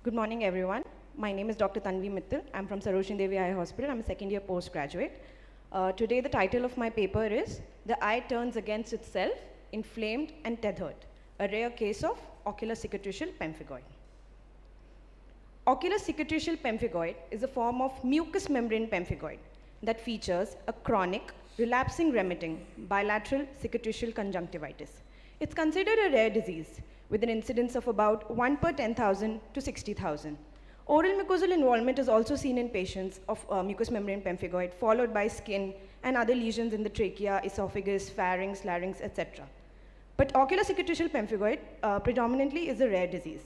Good morning, everyone. My name is Dr. Tanvi Mittal. I'm from Sarojini Devi Eye Hospital. I'm a second-year postgraduate. Today, the title of my paper is The Eye Turns Against Itself, Inflamed and Tethered, a rare case of ocular cicatricial pemphigoid. Ocular cicatricial pemphigoid is a form of mucous membrane pemphigoid that features a chronic, relapsing remitting bilateral cicatricial conjunctivitis. It's considered a rare disease with an incidence of about 1 per 10,000 to 60,000. Oral mucosal involvement is also seen in patients of mucous membrane pemphigoid, followed by skin and other lesions in the trachea, esophagus, pharynx, larynx, etc. But ocular cicatricial pemphigoid predominantly is a rare disease.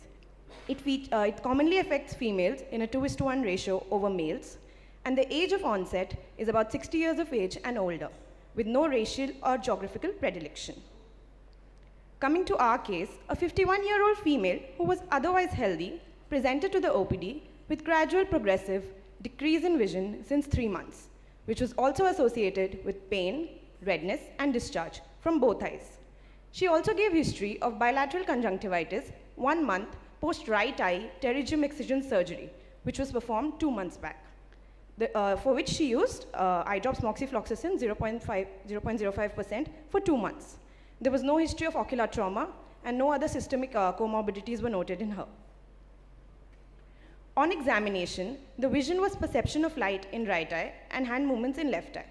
It commonly affects females in a 2:1 ratio over males, and the age of onset is about 60 years of age and older, with no racial or geographical predilection. Coming to our case, a 51-year-old female who was otherwise healthy presented to the OPD with gradual progressive decrease in vision since 3 months, which was also associated with pain, redness, and discharge from both eyes. She also gave history of bilateral conjunctivitis 1 month post right eye pterygium excision surgery, which was performed 2 months back, for which she used eye drops moxifloxacin 0.05% for 2 months. There was no history of ocular trauma, and no other systemic comorbidities were noted in her. On examination, the vision was perception of light in right eye and hand movements in left eye.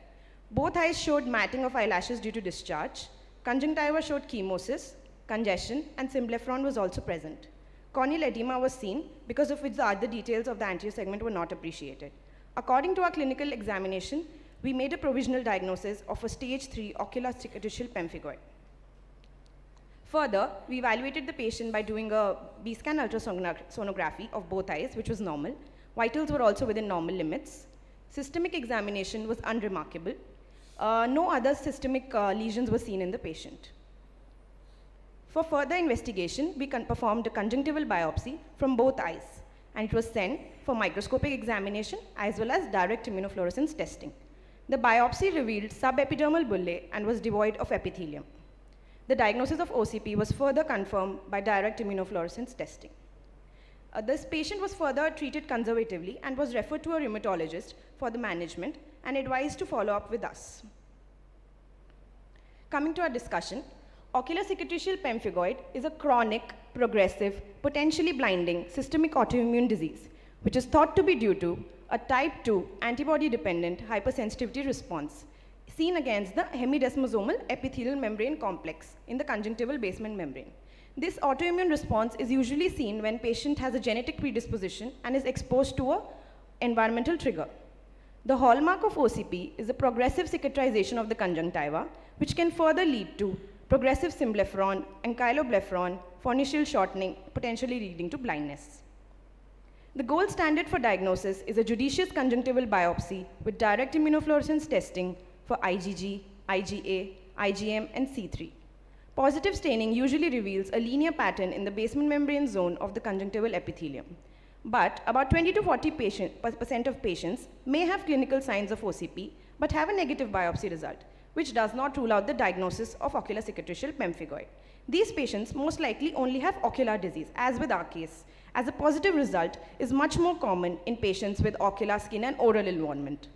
Both eyes showed matting of eyelashes due to discharge. Conjunctiva showed chemosis, congestion, and symblepharon was also present. Corneal edema was seen, because of which the other details of the anterior segment were not appreciated. According to our clinical examination, we made a provisional diagnosis of a stage 3 ocular cicatricial pemphigoid. Further, we evaluated the patient by doing a B-scan ultrasonography of both eyes, which was normal. Vitals were also within normal limits. Systemic examination was unremarkable. No other systemic lesions were seen in the patient. For further investigation, we performed a conjunctival biopsy from both eyes, and it was sent for microscopic examination as well as direct immunofluorescence testing. The biopsy revealed subepidermal bullae and was devoid of epithelium. The diagnosis of OCP was further confirmed by direct immunofluorescence testing. This patient was further treated conservatively and was referred to a rheumatologist for the management and advised to follow up with us. Coming to our discussion, ocular cicatricial pemphigoid is a chronic, progressive, potentially blinding systemic autoimmune disease, which is thought to be due to a type 2 antibody-dependent hypersensitivity response seen against the hemidesmosomal epithelial membrane complex in the conjunctival basement membrane. This autoimmune response is usually seen when patient has a genetic predisposition and is exposed to an environmental trigger. The hallmark of OCP is a progressive cicatrization of the conjunctiva, which can further lead to progressive symblepharon, ankyloblepharon, phoneal shortening, potentially leading to blindness. The gold standard for diagnosis is a judicious conjunctival biopsy with direct immunofluorescence testing for IgG, IgA, IgM, and C3. Positive staining usually reveals a linear pattern in the basement membrane zone of the conjunctival epithelium. But about 20 to 40% of patients may have clinical signs of OCP but have a negative biopsy result, which does not rule out the diagnosis of ocular cicatricial pemphigoid. These patients most likely only have ocular disease, as with our case, as a positive result is much more common in patients with ocular, skin, and oral involvement.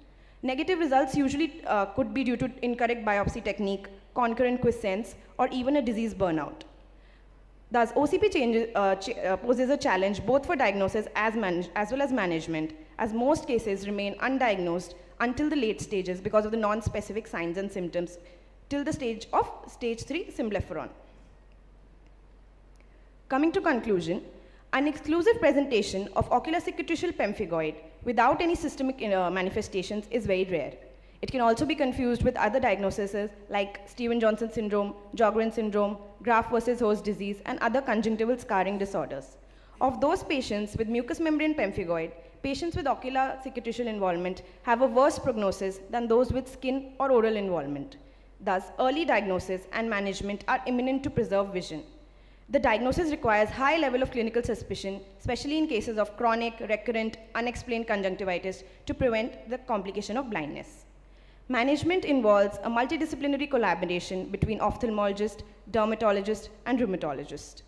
Negative results usually could be due to incorrect biopsy technique, concurrent quiescence, or even a disease burnout. Thus, OCP poses a challenge both for diagnosis as well as management, as most cases remain undiagnosed until the late stages because of the non-specific signs and symptoms till the stage of stage 3 symblepharon. Coming to conclusion, an exclusive presentation of ocular cicatricial pemphigoid without any systemic manifestations is very rare. It can also be confused with other diagnoses like Stevens-Johnson syndrome, Sjogren syndrome, graft versus host disease, and other conjunctival scarring disorders. Of those patients with mucous membrane pemphigoid, patients with ocular cicatricial involvement have a worse prognosis than those with skin or oral involvement. Thus, early diagnosis and management are imminent to preserve vision. The diagnosis requires high level of clinical suspicion, especially in cases of chronic, recurrent, unexplained conjunctivitis to prevent the complication of blindness. Management involves a multidisciplinary collaboration between ophthalmologist, dermatologist, and rheumatologist.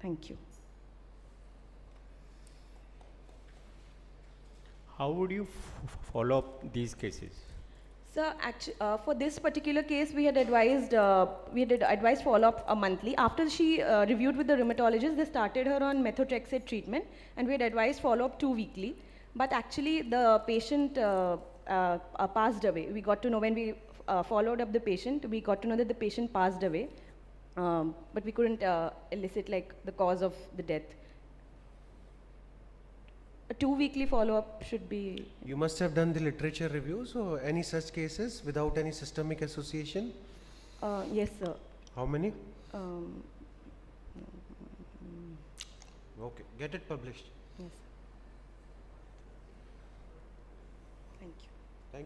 Thank you. How would you follow up these cases? So for this particular case, we had advised follow-up monthly. After she reviewed with the rheumatologist, they started her on methotrexate treatment, and we had advised follow-up 2 weekly. But actually, the patient passed away. We got to know when we followed up the patient, we got to know that the patient passed away, but we couldn't elicit like the cause of the death. A 2 weekly follow-up should be. You must have done the literature reviews or any such cases without any systemic association? Yes, sir. How many? Okay, get it published. Yes. Thank you.